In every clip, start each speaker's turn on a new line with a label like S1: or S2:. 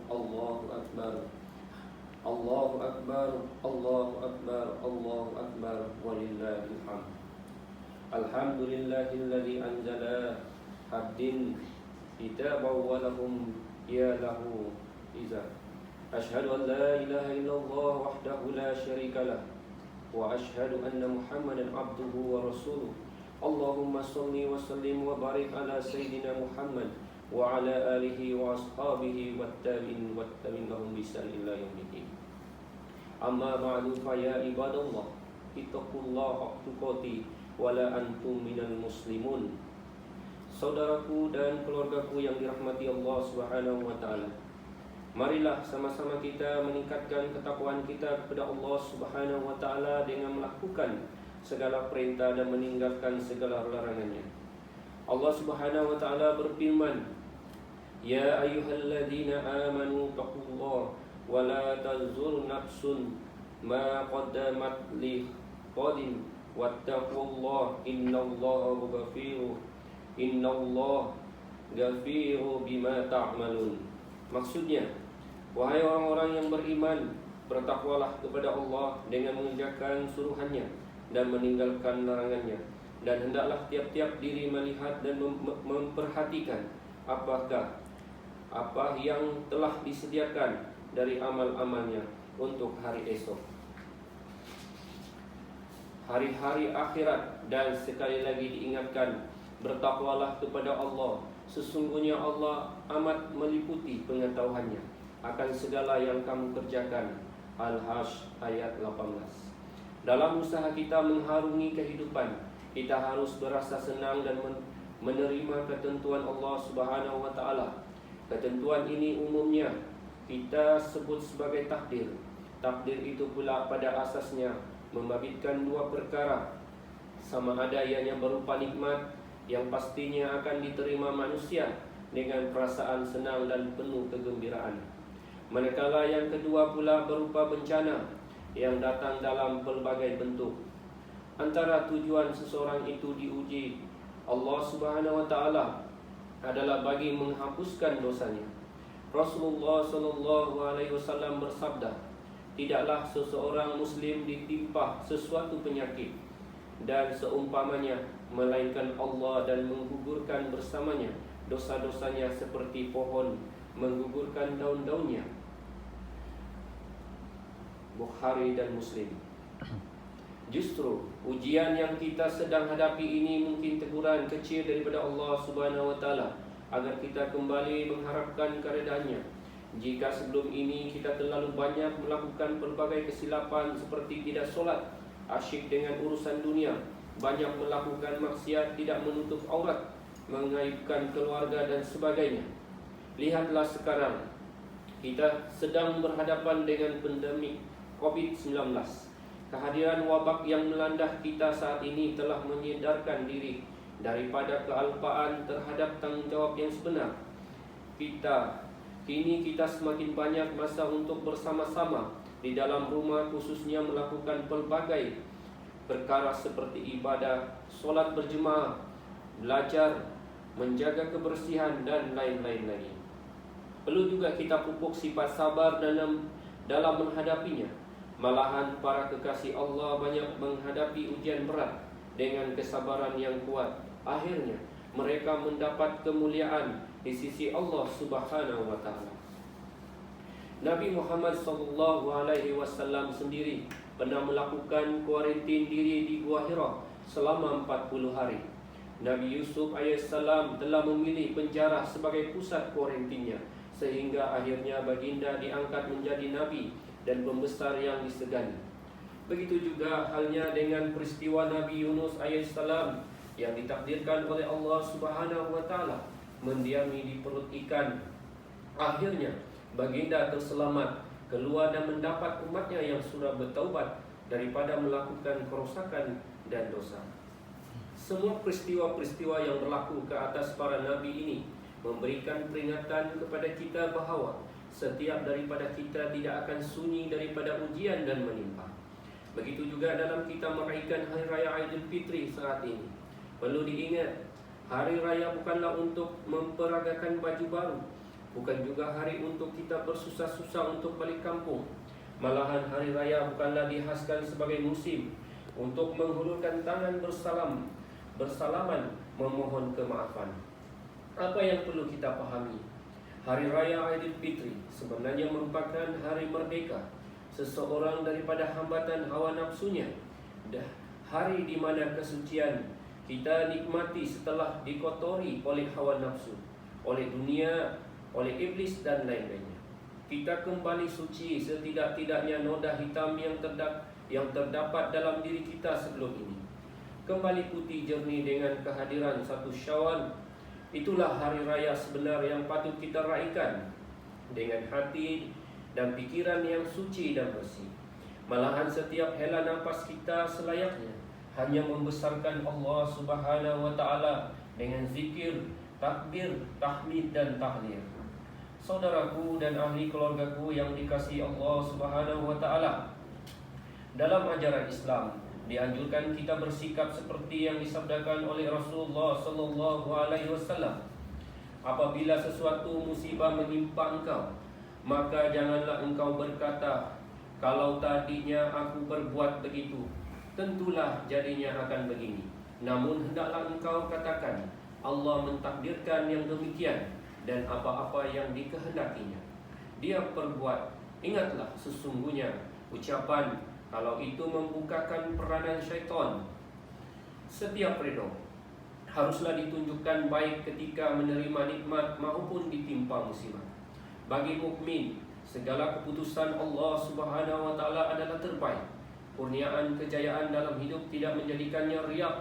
S1: Allahu Akbar, Allahu Akbar, Allahu Akbar, Allahu Akbar, walillahil hamd. Alhamdulillahilladzi anzala haddin kitabahu wa lahum ya lahu iza. Asyhadu an la ilaha illallah wahdahu la syarika lah wa asyhadu anna Muhammadan abduhu wa rasuluh. Allahumma shalli wa sallim wa barik ala sayyidina Muhammad wa ala alihi wa ashabihi wattabi'in lahum bi ihsan ila yaumil. Amma ba'du fa ya ibadallah ittaqullaha haqqa tuqatih wa la antum minal muslimun. Saudaraku dan keluargaku yang dirahmati Allah Subhanahu wa taala, marilah sama-sama kita meningkatkan ketakwaan kita kepada Allah Subhanahu wa taala dengan melakukan segala perintah dan meninggalkan segala larangannya. Allah Subhanahu wa taala berfirman, "Ya ayyuhalladzina amanu taqullaha wa la tazur nafsun ma qaddamat li qadin wattaqullaha innallaha ghafiru bima ta'malun." Maksudnya, wahai orang-orang yang beriman, bertakwalah kepada Allah dengan mengerjakan suruhannya dan meninggalkan larangannya, dan hendaklah tiap-tiap diri melihat dan memperhatikan apa yang telah disediakan dari amal-amalnya untuk hari esok, hari-hari akhirat. Dan sekali lagi diingatkan, bertakwalah kepada Allah, sesungguhnya Allah amat meliputi pengetahuannya akan segala yang kamu kerjakan. Al-Hajj ayat 18. Dalam usaha kita mengharungi kehidupan, kita harus berasa senang dan menerima ketentuan Allah Subhanahu wa taala. Ketentuan ini umumnya kita sebut sebagai takdir. Takdir itu pula pada asasnya membabitkan dua perkara, sama ada ianya berupa nikmat yang pastinya akan diterima manusia dengan perasaan senang dan penuh kegembiraan, manakala yang kedua pula berupa bencana yang datang dalam pelbagai bentuk. Antara tujuan seseorang itu diuji Allah Subhanahu wa taala adalah bagi menghapuskan dosanya. Rasulullah sallallahu alaihi wasallam bersabda, "Tidaklah seseorang muslim ditimpa sesuatu penyakit dan seumpamanya, melainkan Allah dan menggugurkan bersamanya dosa-dosanya seperti pohon menggugurkan daun-daunnya." Bukhari dan Muslim. Justru ujian yang kita sedang hadapi ini mungkin teguran kecil daripada Allah Subhanahu wa taala agar kita kembali mengharapkan keredaannya. Jika sebelum ini kita terlalu banyak melakukan pelbagai kesilapan seperti tidak solat, asyik dengan urusan dunia, banyak melakukan maksiat, tidak menutup aurat, mengaibkan keluarga dan sebagainya, lihatlah sekarang kita sedang berhadapan dengan pandemik COVID-19. Kehadiran wabak yang melanda kita saat ini telah menyedarkan diri daripada kealpaan terhadap tanggungjawab yang sebenar. Kini kita semakin banyak masa untuk bersama-sama di dalam rumah, khususnya melakukan pelbagai perkara seperti ibadah, solat berjemaah, belajar, menjaga kebersihan dan lain-lain lagi. Perlu juga kita pupuk sifat sabar dalam menghadapinya. Malahan para kekasih Allah banyak menghadapi ujian berat dengan kesabaran yang kuat. Akhirnya mereka mendapat kemuliaan di sisi Allah Subhanahu wa taala. Nabi Muhammad SAW sendiri pernah melakukan kuarantin diri di Gua Hira selama 40 hari. Nabi Yusuf AS telah memilih penjara sebagai pusat kuarantinnya, sehingga akhirnya baginda diangkat menjadi nabi dan pembesar yang disegani. Begitu juga halnya dengan peristiwa Nabi Yunus AS yang ditakdirkan oleh Allah Subhanahu wa taala mendiami di perut ikan. Akhirnya baginda terselamat, keluar dan mendapat umatnya yang sudah bertaubat daripada melakukan kerosakan dan dosa. Semua peristiwa-peristiwa yang berlaku ke atas para nabi ini memberikan peringatan kepada kita bahawa setiap daripada kita tidak akan sunyi daripada ujian dan menimpa. Begitu juga dalam kita meraihkan Hari Raya Aidilfitri saat ini. Perlu diingat, Hari Raya bukanlah untuk memperagakan baju baru, bukan juga hari untuk kita bersusah-susah untuk balik kampung. Malahan hari raya bukanlah dihaskan sebagai musim untuk menghulurkan tangan bersalaman memohon kemaafan. Apa yang perlu kita pahami? Hari raya Aidilfitri sebenarnya merupakan hari merdeka seseorang daripada hambatan hawa nafsunya. Hari di mana kesucian kita nikmati setelah dikotori oleh hawa nafsu, oleh dunia, oleh iblis dan lain-lainnya. Kita kembali suci setidak-tidaknya noda hitam yang terdapat dalam diri kita sebelum ini. Kembali putih jernih dengan kehadiran 1 Syawal. Itulah hari raya sebenar yang patut kita raikan dengan hati dan pikiran yang suci dan bersih. Malahan setiap hela nafas kita selayaknya hanya membesarkan Allah Subhanahu wa taala dengan zikir, takbir, tahmid dan tahlil. Saudaraku dan ahli keluargaku yang dikasihi Allah Subhanahu wa taala, dalam ajaran Islam dianjurkan kita bersikap seperti yang disabdakan oleh Rasulullah sallallahu alaihi wasallam. Apabila sesuatu musibah menimpa engkau, maka janganlah engkau berkata, kalau tadinya aku berbuat begitu, tentulah jadinya akan begini. Namun hendaklah engkau katakan, Allah mentakdirkan yang demikian, dan apa-apa yang dikehendakinya Dia perbuat. Ingatlah sesungguhnya ucapan kalau itu membukakan peranan syaitan. Setiap ridho haruslah ditunjukkan baik ketika menerima nikmat maupun ditimpa musibah. Bagi mukmin, segala keputusan Allah Subhanahu wa taala adalah terbaik. Kurniaan kejayaan dalam hidup tidak menjadikannya riak,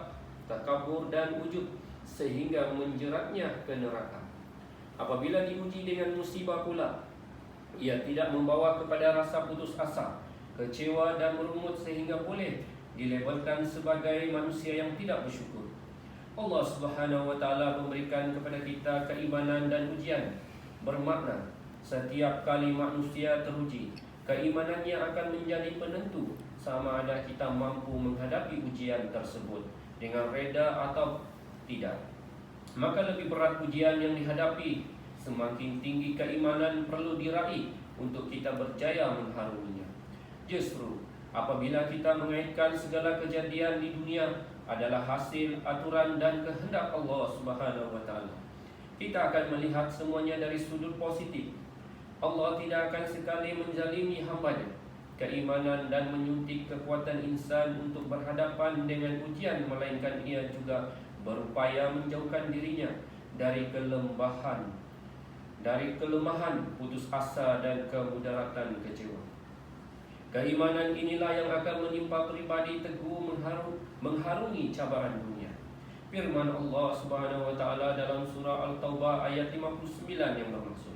S1: takabur dan ujub sehingga menjeratnya ke neraka. Apabila diuji dengan musibah pula, ia tidak membawa kepada rasa putus asa, kecewa dan merungut sehingga boleh dilabelkan sebagai manusia yang tidak bersyukur. Allah Subhanahu wa taala memberikan kepada kita keimanan dan ujian. Bermakna setiap kali manusia teruji, keimanannya akan menjadi penentu sama ada kita mampu menghadapi ujian tersebut dengan reda atau tidak. Maka lebih berat ujian yang dihadapi, semakin tinggi keimanan perlu diraih untuk kita berjaya mengharunginya. Justru apabila kita mengaitkan segala kejadian di dunia adalah hasil aturan dan kehendak Allah Subhanahu wa taala, kita akan melihat semuanya dari sudut positif. Allah tidak akan sekali menzalimi hamba-Nya. Keimanan dan menyuntik kekuatan insan untuk berhadapan dengan ujian, melainkan ia juga berupaya menjauhkan dirinya dari kelemahan, putus asa dan kemudaratan kecewa. Keimanan inilah yang akan menimpa pribadi teguh mengharungi cabaran dunia. Firman Allah Subhanahu wa taala dalam surah Al-Taubah ayat 59 yang bermaksud,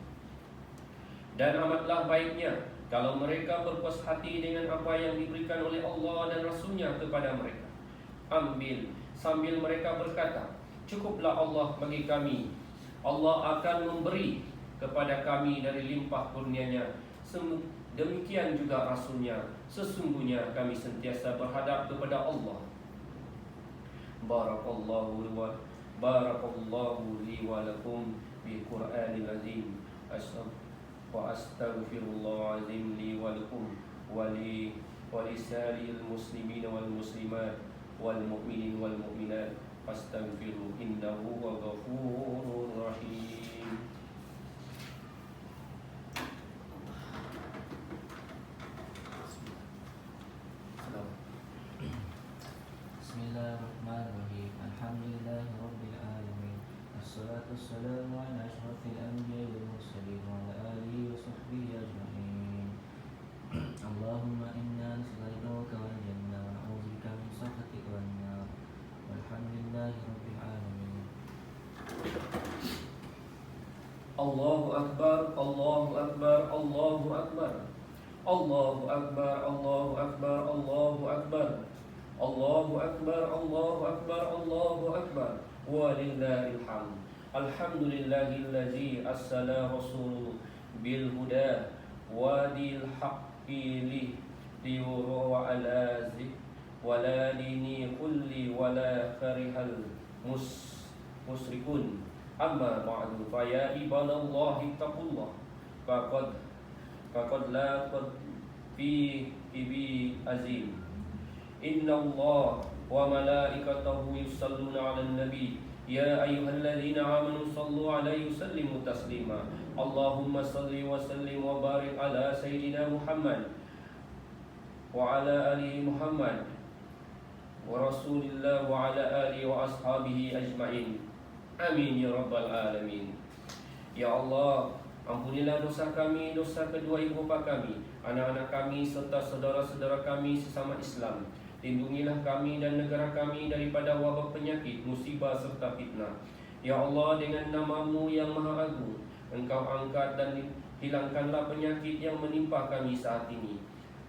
S1: dan amatlah baiknya kalau mereka berpuas hati dengan apa yang diberikan oleh Allah dan Rasul-Nya kepada mereka. Ambil sambil mereka berkata, cukuplah Allah bagi kami. Allah akan memberi kepada kami dari limpah kurnia-Nya. Demikian juga Rasul-Nya. Sesungguhnya kami sentiasa berhadap kepada Allah. Barakallahu li wa lakum bil Qur'anil azim. Wa astaghfirullahal-azim li wa lakum wa lisa'iril muslimin wal muslimat wal mu'minin wal mu'minat fastaghfiru innahu huwal ghafurur rahim.
S2: Bismillahirrahmanirrahim. Alhamdulillahirabbil alamin. Wassalatu wassalamu ala asyrafil anbiya'i wal mursalin wa ala alihi wa sahbihi ajma'in. Allahumma inna nas'aluka wal jannah wa na'udzubika min sakhatika wan nar. Walhamdulillahirabbil alamin.
S1: Allahu akbar, Allahu akbar, Allahu akbar. Allahu akbar, Allahu akbar, Allahu akbar. Allahu akbar, Allahu akbar, Allahu akbar. Walillahil hamd. Alhamdulillahillazi arsala rasuluhu bil huda wa dil haqqi liyura wa ala zik wala dini kulli wala karihal musrikun. أما بعد فيا عباد الله اتقوا الله فقد لا في عزيم إن الله وملائكته يصلون على النبي يا أيها الذين آمنوا صلوا عليه وسلموا تسليما اللهم صل وسلم وبارك على سيدنا محمد وعلى آله محمد ورسول الله وعلى آله وأصحابه أجمعين آمين يا رب العالمين. Ya Allah, ampunilah dosa kami, dosa kedua ibu bapa kami, anak-anak kami serta saudara-saudara kami sesama Islam. Lindungilah kami dan negara kami daripada wabak penyakit, musibah serta fitnah. Ya Allah, dengan nama-Mu yang maha agung, Engkau angkat dan hilangkanlah penyakit yang menimpa kami saat ini.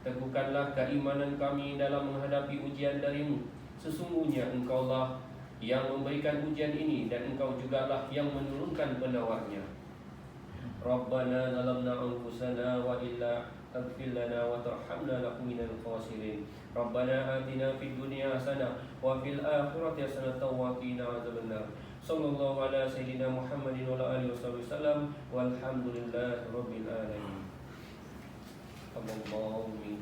S1: Teguhkanlah keimanan kami dalam menghadapi ujian dari-Mu. Sesungguhnya Engkaulah yang memberikan ujian ini dan Engkau jugalah yang menurunkan penawarnya. Rabbana zalamna anfusana wa illa taghfir lana wa tarhamna lakunanna minal khasirin. Rabbana atina fid dunya hasanah wa fil akhirati hasanah wa qina adzabannar. Sallallahu ala sayyidina Muhammadin wa ala alihi wasallam walhamdulillahi rabbil alamin. Allahumma